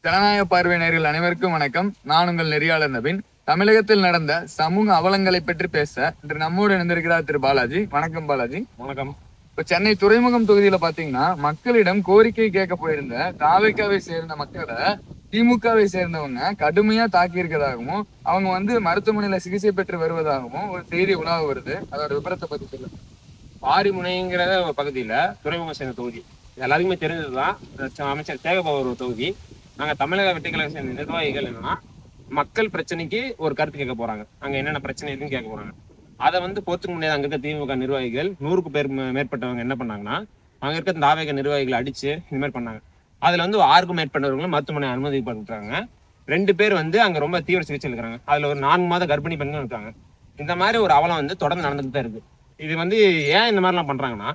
ஜனநாயக பார்வையினர்கள் அனைவருக்கும் வணக்கம். நான் உங்கள் நெறியாளர் நவீன். தமிழகத்தில் நடந்த சமூக அவலங்களை பற்றி பேச இன்று நம்மோடு இணைந்திருக்கிறார் திரு பாலாஜி. வணக்கம் பாலாஜி. வணக்கம். இப்ப சென்னை துறைமுகம் தொகுதியில பாத்தீங்கன்னா மக்களிடம் கோரிக்கை கேட்க போயிருந்த தாவேக்காவை சேர்ந்த மக்களை திமுகவை சேர்ந்தவங்க கடுமையா தாக்கி இருக்கிறதாகவும் அவங்க மருத்துவமனையில சிகிச்சை பெற்று வருவதாகவும் ஒரு செய்தி உலா வருது. அதோட விபரத்தை பத்தி சொல்லுங்க. பாரிமுனைங்கிற ஒரு பகுதியில துறைமுகம் சேர்ந்த தொகுதி எல்லாருக்குமே தெரிஞ்சதுதான். அமைச்சர் தேகபாபு ஒரு தொகுதி. நாங்க தமிழக வெற்றிக்கழக சேர்ந்த நிர்வாகிகள் என்னன்னா மக்கள் பிரச்சனைக்கு ஒரு கருத்து கேட்க போறாங்க. அங்க என்னென்ன பிரச்சனை இருக்குன்னு கேட்க போறாங்க. அதை போத்துக்க முடியாது. அங்க இருக்க திமுக நிர்வாகிகள் 100க்கு பேர் மேற்பட்டவங்க என்ன பண்ணாங்கன்னா அங்க இருக்க தாவேக நிர்வாகிகளை அடிச்சு இந்த மாதிரி பண்ணாங்க. அதுல 6க்கும் மேற்பட்டவர்களும் மருத்துவமனை அனுமதி பண்றாங்க. 2 பேர் அங்க ரொம்ப தீவிர சிகிச்சை இருக்கிறாங்க. அதுல ஒரு 4 மாத கர்ப்பிணி பெண்கள் இருக்காங்க. இந்த மாதிரி ஒரு அவலம் தொடர்ந்து நடந்துட்டு தான் இருக்கு. இது ஏன் இந்த மாதிரிலாம் பண்றாங்கன்னா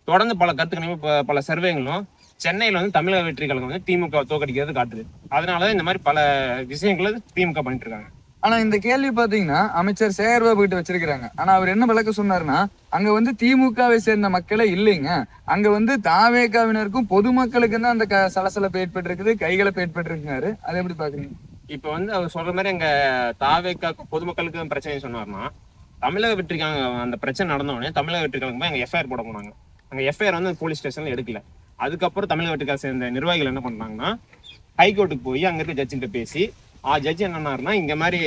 தொடர்ந்து பல கருத்துக்களையும் பல சர்வேங்களும் சென்னையில தமிழக வெற்றி கழகம் திமுக தோக்கடிக்கிறது காட்டுது. அதனாலதான் இந்த மாதிரி பல விஷயங்களை திமுக பண்ணிட்டு இருக்காங்க. ஆனா இந்த கேள்வி பாத்தீங்கன்னா அமைச்சர் சேகர்பாபு கிட்ட வச்சிருக்காங்க. ஆனா அவர் என்ன விளக்க சொன்னாருன்னா அங்க திமுகவை சேர்ந்த மக்களே இல்லைங்க, அங்க தாவேகாவினருக்கும் பொதுமக்களுக்கு தான் அந்த சலசலப்பு ஏற்பட்டிருக்குது, கைகளை ஏற்பட்டிருக்காரு. அதை எப்படி பாக்குறீங்க? இப்ப அவர் சொல்ற மாதிரி அங்க தாவேகா பொதுமக்களுக்கு பிரச்சனை சொன்னார்னா தமிழக வெற்றி கழகம் அந்த பிரச்சனை நடந்தோடனே தமிழக வெற்றி கழகம் அங்க எஃப்ஐஆர் போட போனாங்க. அங்க எஃப்ஐஆர் போலீஸ் ஸ்டேஷன்ல எடுக்கல. அதுக்கப்புறம் தமிழக வெற்றி கழகம் சேர்ந்த நிர்வாகிகள் என்ன பண்ணாங்கன்னா ஹைகோர்ட்டுக்கு போய் அங்க இருக்க ஜட்ஜிட்ட பேசி ஜட்ஜி என்னன்னாருன்னா இந்த மாதிரி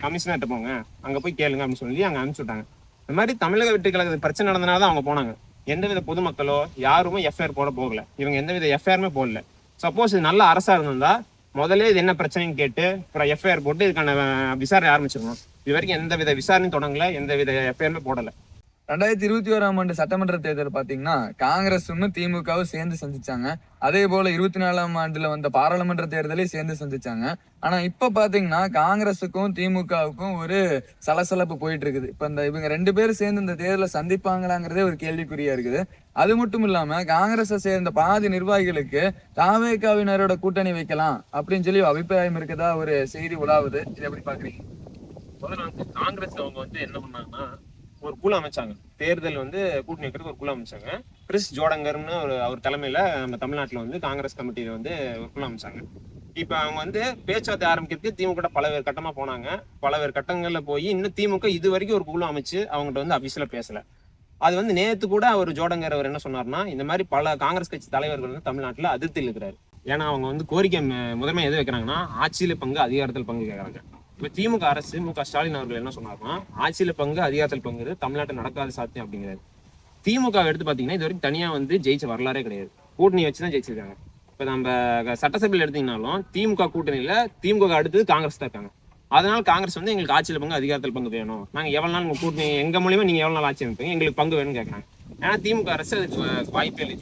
கமிஷனர்கிட்ட போங்க, அங்க போய் கேளுங்க அப்படின்னு சொல்லி அங்க அனுப்பிச்சு விட்டாங்க. இந்த மாதிரி தமிழக வெற்றி கழகத்துக்கு பிரச்சனை நடந்தனால அவங்க போனாங்க. எந்தவித பொதுமக்களோ யாருமே எஃப்ஐஆர் போட போகல. இவங்க எந்தவித எஃப்ஐஆருமே போடல. சப்போஸ் இது நல்ல அரசா இருந்தா முதல்ல இது என்ன பிரச்சனைன்னு கேட்டு அப்புறம் எஃப்ஐஆர் போட்டு இதுக்கான விசாரணை ஆரம்பிச்சிருக்கணும். இது வரைக்கும் எந்தவித விசாரணையும் தொடங்கல, எந்தவித எஃப்ஐஆருமே போடல. 2021 ஆண்டு சட்டமன்ற தேர்தல் பாத்தீங்கன்னா காங்கிரஸும் திமுகவும் சேர்ந்து சந்திச்சாங்க. அதே போல 24ஆம் ஆண்டுல வந்த பாராளுமன்ற தேர்தலையும் சேர்ந்து சந்திச்சாங்க. ஆனா இப்ப பாத்தீங்கன்னா காங்கிரஸுக்கும் திமுகவுக்கும் ஒரு சலசலப்பு போயிட்டு இருக்குது. இப்ப இவங்க 2 பேரும் சேர்ந்து இந்த தேர்தலை சந்திப்பாங்களாங்கிறதே ஒரு கேள்விக்குறியா இருக்குது. அது மட்டும் இல்லாம காங்கிரஸை சேர்ந்த பாதி நிர்வாகிகளுக்கு தாவேகாவினரோட கூட்டணி வைக்கலாம் அப்படின்னு சொல்லி அபிப்பிராயம் இருக்குதா ஒரு செய்தி உலாவுது. இதை எப்படி பாக்குறீங்க? காங்கிரஸ் அவங்க என்ன பண்ணாங்கன்னா ஒரு குழு அமைச்சாங்க. தேர்தல் கூட்டணி வைக்கிறதுக்கு ஒரு குழு அமைச்சாங்க. கிறிஸ் ஜோடங்கர்னு அவர் தலைமையில நம்ம தமிழ்நாட்டுல காங்கிரஸ் கமிட்டியில ஒரு குழு அமைச்சாங்க. இப்ப அவங்க பேச்சுவார்த்தை ஆரம்பிக்கிறதுக்கு திமுக பலவேறு கட்டமா போனாங்க. பலவேறு கட்டங்கள்ல போய் இன்னும் திமுக இது வரைக்கும் ஒரு குழு அமைச்சு அவங்ககிட்ட அபிஷியலா பேசல. அது நேத்து கூட அவர் ஜோடங்கர் அவர் என்ன சொன்னார்னா இந்த மாதிரி பல காங்கிரஸ் கட்சி தலைவர்கள் தமிழ்நாட்டுல அதிருப்தியில் இருக்கிறாரு. ஏன்னா அவங்க கோரிக்கை முதன்மை எது வைக்கிறாங்கன்னா ஆட்சியில பங்கு அதிகாரத்தில் பங்கு கேட்கறாங்க. இப்ப திமுக அரசு மு க ஸ்டாலின் அவர்கள் என்ன சொன்னார்னா ஆட்சியில பங்கு அதிகாரத்தில் பங்கு தமிழ்நாட்டில் நடக்காத சாத்தியம் அப்படிங்கிறாரு. திமுக எடுத்து பாத்தீங்கன்னா இது வரைக்கும் தனியா ஜெயிச்ச வரலாறே கிடையாது. கூட்டணி வச்சுதான் ஜெயிச்சிருக்காங்க. இப்ப நம்ம சட்டசபையில் எடுத்தீங்கன்னாலும் திமுக கூட்டணியில திமுக அடுத்தது காங்கிரஸ் தான் இருக்காங்க. அதனால காங்கிரஸ் எங்களுக்கு ஆட்சியில பங்கு அதிகாரத்தில் பங்கு வேணும், நாங்க எவ்வளவு நாள் உங்க கூட்டணி எங்க மூலியமா நீங்க எவ்வளவு நாள் ஆட்சி அமைப்பீங்க, எங்களுக்கு பங்கு வேணும்னு கேட்கறாங்க. ஏன்னா திமுக அரசு அதுக்கு வாய்ப்பே இல்லை.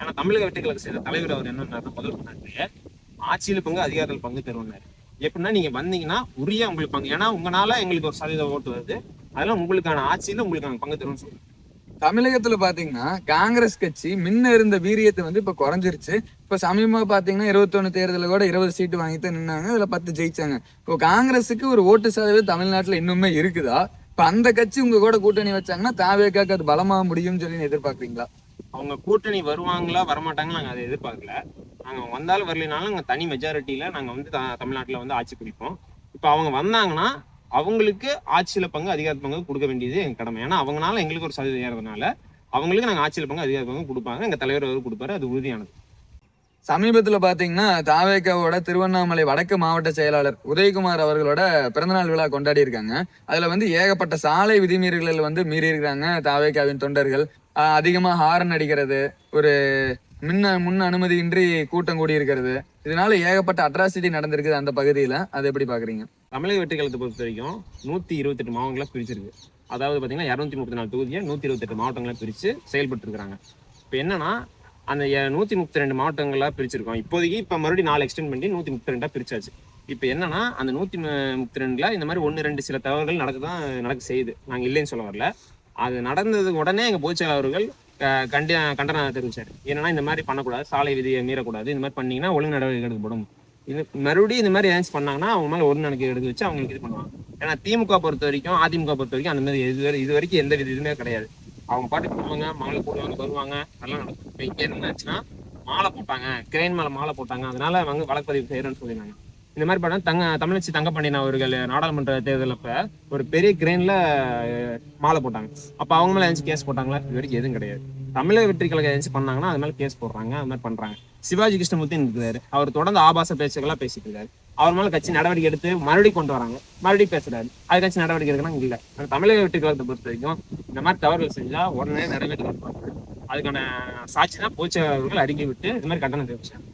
ஏன்னா தமிழக வெற்றி கழக சேர்ந்த தலைவர் அவர் என்ன முதல் பண்ணாரு, ஆட்சியில பங்கு அதிகாரத்தில் பங்கு தருவாரு. எப்படின்னா நீங்க வந்தீங்கன்னா உரிய உங்களுக்கு பங்கு, ஏன்னா உங்களால எங்களுக்கு ஒரு சதவீத ஓட்டு வருது, அதெல்லாம் உங்களுக்கான ஆட்சியில உங்களுக்கான பங்கு தரும்னு சொல்லுங்க. தமிழகத்துல பாத்தீங்கன்னா காங்கிரஸ் கட்சி முன்ன இருந்த வீரியத்தை இப்ப குறைஞ்சிருச்சு. இப்ப சமீபமா பாத்தீங்கன்னா 21 தேர்தல கூட 20 சீட்டு வாங்கிட்டு நின்னாங்க, இதுல 10 ஜெயிச்சாங்க. இப்போ காங்கிரஸுக்கு ஒரு ஓட்டு சதவீதம் தமிழ்நாட்டுல இன்னுமே இருக்குதா? இப்ப அந்த கட்சி உங்க கூட கூட்டணி வச்சாங்கன்னா தாவேகாக்கு அது பலமா முடியும்னு சொல்லி எதிர்பார்க்குறீங்களா? அவங்க கூட்டணி வருவாங்களா வரமாட்டாங்களா நாங்க அதை எதிர்பார்க்கல. நாங்க வந்தாலும் வரலினாலும் நாங்க தனி மெஜாரிட்டியில நாங்க தமிழ்நாட்டுல ஆட்சி பிடிப்போம். இப்ப அவங்க வந்தாங்கன்னா அவங்களுக்கு ஆட்சியில பங்கு அதிகார பங்கு கொடுக்க வேண்டியது எங்க கடமை. ஏன்னா அவங்களால எங்களுக்கு ஒரு சதவீதம் ஏறதுனால அவங்களுக்கு நாங்க ஆட்சியில பங்கு அதிகார பங்கு கொடுப்பாங்க. எங்க தலைவர் அவர் கொடுப்பாரு, அது உறுதியானது. சமீபத்துல பாத்தீங்கன்னா தாவேகாவோட திருவண்ணாமலை வடக்கு மாவட்ட செயலாளர் உதயகுமார் அவர்களோட பிறந்தநாள் விழா கொண்டாடி இருக்காங்க. அதுல ஏகப்பட்ட சாலை விதிமீறல்கள் மீறி இருக்காங்க தாவேகாவின் தொண்டர்கள். அதிகமா ஹாரன் அடிக்கிறது, ஒரு முன் அனுமதியின்றி கூட்டம் கூடி இருக்கிறது, இதனால ஏகப்பட்ட அட்ராசிட்டி நடந்திருக்குது அந்த பகுதியில. அதை எப்படி பாக்குறீங்க? தமிழக வெற்றி கழகத்தை பொறுத்த வரைக்கும் 128 மாவட்டங்களா பிரிச்சிருக்கு. அதாவது பாத்தீங்கன்னா 234 தொகுதியை 128 மாவட்டங்களா பிரிச்சு செயல்பட்டு இருக்கிறாங்க. இப்ப என்னன்னா அந்த 132 மாவட்டங்களா பிரிச்சிருக்கோம். இப்போதைக்கு இப்ப மறுபடியும் 4 எக்ஸ்டெண்ட் பண்ணி 132 பிரிச்சாச்சு. இப்ப என்னன்னா அந்த 132ல இந்த மாதிரி 1-2 சில தவறுகள் நடக்க செய்யுது. நாங்க இல்லைன்னு சொல்ல வரல. அது நடந்தது உடனே எங்க பொதுச்செயலாளர் அவர்கள் கண்டனம் தெரிவிச்சாரு. என்னன்னா இந்த மாதிரி பண்ணக்கூடாது, சாலை விதியை மீறக்கூடாது, இந்த மாதிரி பண்ணீங்கன்னா ஒழுங்கு நடவடிக்கை எடுக்கப்படும். இது மறுபடியும் இந்த மாதிரி ஏதாச்சும் பண்ணாங்கன்னா அவங்க மேல ஒழுங்கு நடவடிக்கை எடுக்க வச்சு அவங்களுக்கு இது பண்ணுவாங்க. ஏன்னா திமுக பொறுத்த வரைக்கும் அதிமுக பொறுத்த வரைக்கும் அந்த மாதிரி இது வரைக்கும் எந்த வித இதுவுமே கிடையாது. அவங்க பாட்டு போவாங்க, மகளை போடுவாங்க, வருவாங்க, நல்லா நடக்கும். இப்போ இங்க என்னச்சுன்னா மாலை போட்டாங்க, கிரெயின் மேல மாலை போட்டாங்க, அதனால அவங்க வழக்குப்பதிவு செய்யறேன்னு சொல்லியிருந்தாங்க. இந்த மாதிரி பண்ணா தமிழச்சி தங்கப்பாண்டியன் அவர்கள் நாடாளுமன்ற தேர்தல் அப்ப ஒரு பெரிய கிரெயின்ல மாலை போட்டாங்க. அப்ப அவங்க மேல ஏதாச்சும் கேஸ் போட்டாங்களா? இது வரைக்கும் எதுவும் கிடையாது. தமிழக வெற்றி கழகம் ஏதாச்சும் பண்ணாங்கன்னா அது மேல கேஸ் போடுறாங்க, அது மாதிரி பண்றாங்க. சிவாஜி கிருஷ்ணமூர்த்தி இருக்கிறாரு, அவர் தொடர்ந்து ஆபாச பேச்சுகளா பேசிட்டு இருக்காரு. அவர் மேல கட்சி நடவடிக்கை எடுத்து மறுபடியும் கொண்டு வராங்க, மறுபடியும் பேசுறாரு. அது கட்சி நடவடிக்கை எடுக்கணும் இல்ல. தமிழக வெற்றி கழகத்தை பொறுத்த வரைக்கும் இந்த மாதிரி தவறுகள் செஞ்சா உடனே நிறைவேற்ற அதுக்கான சாட்சி தான் போச்சு அவர்கள் அறிக்கை விட்டு இது மாதிரி கண்டனம் தெரிவிச்சாங்க.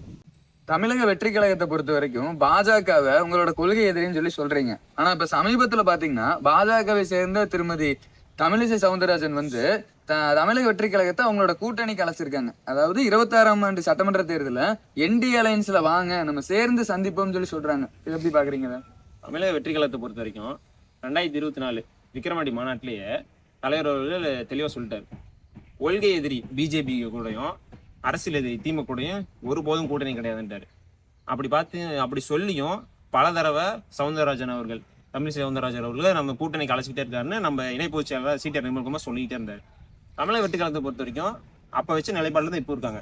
தமிழக வெற்றி கழகத்தை பொறுத்த வரைக்கும் பாஜகவை உங்களோட கொள்கை எதிரின்னு சொல்லி சொல்றீங்க. ஆனா இப்ப சமீபத்துல பாத்தீங்கன்னா பாஜகவை சேர்ந்த திருமதி தமிழிசை சவுந்தரராஜன் வந்து தமிழக வெற்றி கழகத்தை அவங்களோட கூட்டணிக்கு அழைச்சிருக்காங்க. அதாவது 26ஆம் ஆண்டு சட்டமன்ற தேர்தலில் என்டிஏ அலையன்ஸ்ல வாங்க நம்ம சேர்ந்து சந்திப்போம்னு சொல்லி சொல்றாங்க. இது எப்படி பாக்குறீங்க? தமிழக வெற்றி கழகத்தை பொறுத்த வரைக்கும் 2024 விக்கிரவாண்டி மாநாட்டிலேயே தலைவர் அவர்கள் தெளிவா சொல்லிட்டாரு, கொள்கை எதிரி பிஜேபி கூடயும் அரசியல் எதிரி திமுக கூடயும் ஒருபோதும் கூட்டணி கிடையாதுன்றாரு. அப்படி சொல்லியும் பல தடவை சவுந்தரராஜன் அவர்கள், தமிழிசை சவுந்தரராஜன் அவர்கள் நம்ம கூட்டணிக்கு அழைச்சிக்கிட்டே இருக்காருன்னு நம்ம இணை பொதுச் செயலாளர் சீட்டர் நிர்மல்குமார் சொல்லிக்கிட்டே இருந்தாரு. தமிழக வெற்றி கழகத்தை பொறுத்த வரைக்கும் அப்ப வச்ச நிலைப்பாடுல தான் இப்போ இருக்காங்க.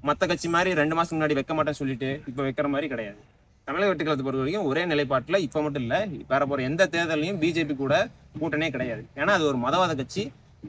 மற்ற கட்சி மாதிரி 2 மாசத்துக்கு முன்னாடி வைக்க மாட்டேன்னு சொல்லிட்டு இப்ப வைக்கிற மாதிரி கிடையாது. தமிழக வெற்றி கழகத்தை பொறுத்த வரைக்கும் ஒரே நிலைப்பாட்டுல இப்ப மட்டும் இல்ல, வேற போற எந்த தேர்தலையும் பிஜேபி கூட கூட்டணியே கிடையாது. ஏன்னா அது ஒரு மதவாத கட்சி,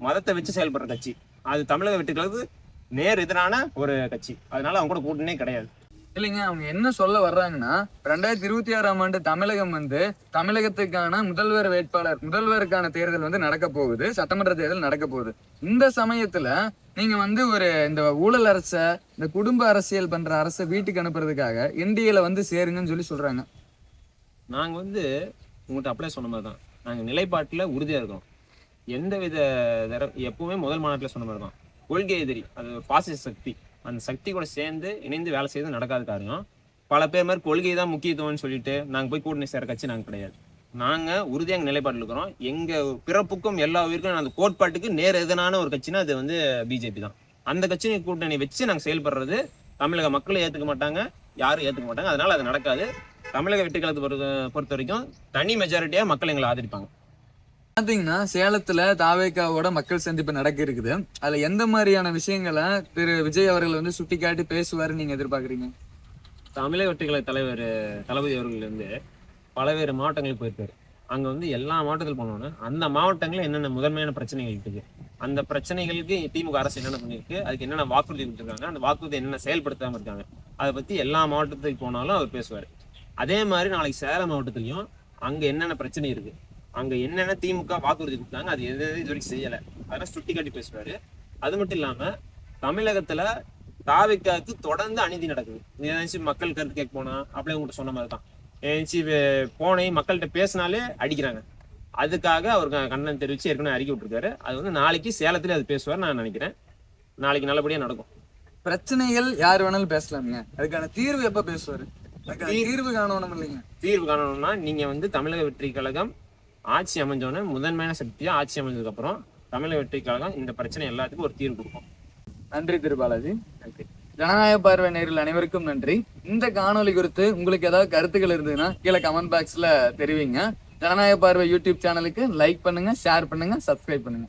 மதத்தை வச்சு செயல்படுற கட்சி. அது தமிழக வெற்றி கழகத்துக்கு நேர் எதிரான ஒரு கட்சி, அதனால அவங்க கூட கூட்டணியே கிடையாது. இல்லைங்க, அவங்க என்ன சொல்ல வர்றாங்கன்னா 2026ஆம் ஆண்டு தமிழகம் வந்து தமிழகத்துக்கான முதல்வருக்கான தேர்தல் வந்து நடக்க போகுது, சட்டமன்ற தேர்தல் நடக்க போகுது. இந்த சமயத்துல நீங்க வந்து இந்த ஊழல் அரசை, இந்த குடும்ப அரசியல் பண்ற அரசை வீட்டுக்கு அனுப்புறதுக்காக என்டிஏல வந்து சேருங்கன்னு சொல்லி சொல்றாங்க. நாங்க வந்து உங்கள்கிட்ட அப்படியே சொன்ன மாதிரி தான், நாங்க நிலைப்பாட்டுல உறுதியா இருக்கோம். எந்தவித எப்பவுமே முதல் மாநாட்டில் சொன்ன மாதிரி தான், கொள்கை எதிரி அது ஒரு பாசிச சக்தி, அந்த சக்தி கூட சேர்ந்து இணைந்து வேலை செய்து நடக்காத காரியம். பல பேர் மாதிரி கொள்கை தான் முக்கியத்துவம்னு சொல்லிட்டு நாங்கள் போய் கூட்டணி சேர கட்சி நாங்கள் கிடையாது. நாங்கள் உறுதியாக நிலைப்பாட்டில் இருக்கிறோம். எங்கள் பிறப்புக்கும் எல்லா உயிருக்கும் அந்த கோட்பாட்டுக்கு நேர் எதிரான ஒரு கட்சினா அது வந்து பிஜேபி தான். அந்த கட்சியை கூட்டணி வச்சு நாங்கள் செயல்படுறது தமிழக மக்களும் ஏற்றுக்க மாட்டாங்க, யாரும் ஏற்றுக்க மாட்டாங்க. அதனால அது நடக்காது. தமிழக வெற்றி கழகத்தை பொறுத்த வரைக்கும் தனி மெஜாரிட்டியாக மக்கள் எங்களை ஆதரிப்பாங்க. பாத்தீங்கன்னா சேலத்துல தாவேக்காவோட மக்கள் சந்திப்பு நடக்க இருக்குது. அதுல எந்த மாதிரியான விஷயங்களை திரு விஜய் அவர்கள் வந்து சுட்டி காட்டி பேசுவாருன்னு நீங்க எதிர்பார்க்குறீங்க? தமிழக வெற்றி கழக தலைவர் தளபதி அவர்கள் வந்து பல்வேறு மாவட்டங்களுக்கு போயிருக்காரு. அங்க வந்து எல்லா மாவட்டத்தில் போனோன்னு அந்த மாவட்டங்களில் என்னென்ன முதன்மையான பிரச்சனைகள் இருக்குது, அந்த பிரச்சனைகளுக்கு திமுக அரசு என்னென்ன பண்ணிருக்கு, அதுக்கு என்னென்ன வாக்குறுதி கொடுத்துருக்காங்க, அந்த வாக்குறுதி என்னென்ன செயல்படுத்தாம இருக்காங்க, அதை பத்தி எல்லா மாவட்டத்துக்கு போனாலும் அவர் பேசுவார். அதே மாதிரி நாளைக்கு சேலம் மாவட்டத்திலையும் அங்க என்னென்ன பிரச்சனை இருக்கு, அங்க என்னென்ன திமுக வாக்குறுதி கொடுத்தாங்க, அது எது இது வரைக்கும் செய்யலை, அதெல்லாம் சுட்டி காட்டி பேசுவாரு. அது மட்டும் இல்லாம தமிழகத்துல தாவிக்காவுக்கு தொடர்ந்து அநீதி நடக்குது. ஏதாச்சும் மக்கள் கருத்து கேட்க போனா அப்படியே உங்கள்கிட்ட சொன்ன மாதிரி தான், ஏதாச்சும் போனை மக்கள்கிட்ட பேசினாலே அடிக்கிறாங்க. அதுக்காக அவருக்கு கண்டனம் தெரிவிச்சு ஏற்கனவே அறிக்கை விட்டுருக்காரு. அது வந்து நாளைக்கு சேலத்துல அது பேசுவார் நான் நினைக்கிறேன். நாளைக்கு நல்லபடியா நடக்கும். பிரச்சனைகள் யார் வேணாலும் பேசலாமுங்க, அதுக்கான தீர்வு எப்ப பேசுவாரு? தீர்வு காணணும் இல்லைங்க. தீர்வு காணணும்னா நீங்க வந்து தமிழக வெற்றி கழகம் ஆட்சி அமைஞ்சோன்னு முதன்மையான சக்தியா ஆட்சி அமைஞ்சதுக்கு அப்புறம் தமிழக வெற்றி கழகம் இந்த பிரச்சனை எல்லாத்துக்கும் ஒரு தீர்வு கொடுக்கும். நன்றி திரு பாலாஜி. நன்றி. ஜனநாயக பார்வை நேயர்கள் அனைவருக்கும் நன்றி. இந்த காணொலி குறித்து உங்களுக்கு ஏதாவது கருத்துக்கள் இருந்ததுன்னா கீழே கமெண்ட் பாக்ஸ்ல தெரிவிங்க. ஜனநாயக பார்வை யூடியூப் சேனலுக்கு லைக் பண்ணுங்க, ஷேர் பண்ணுங்க, சப்ஸ்கிரைப் பண்ணுங்க.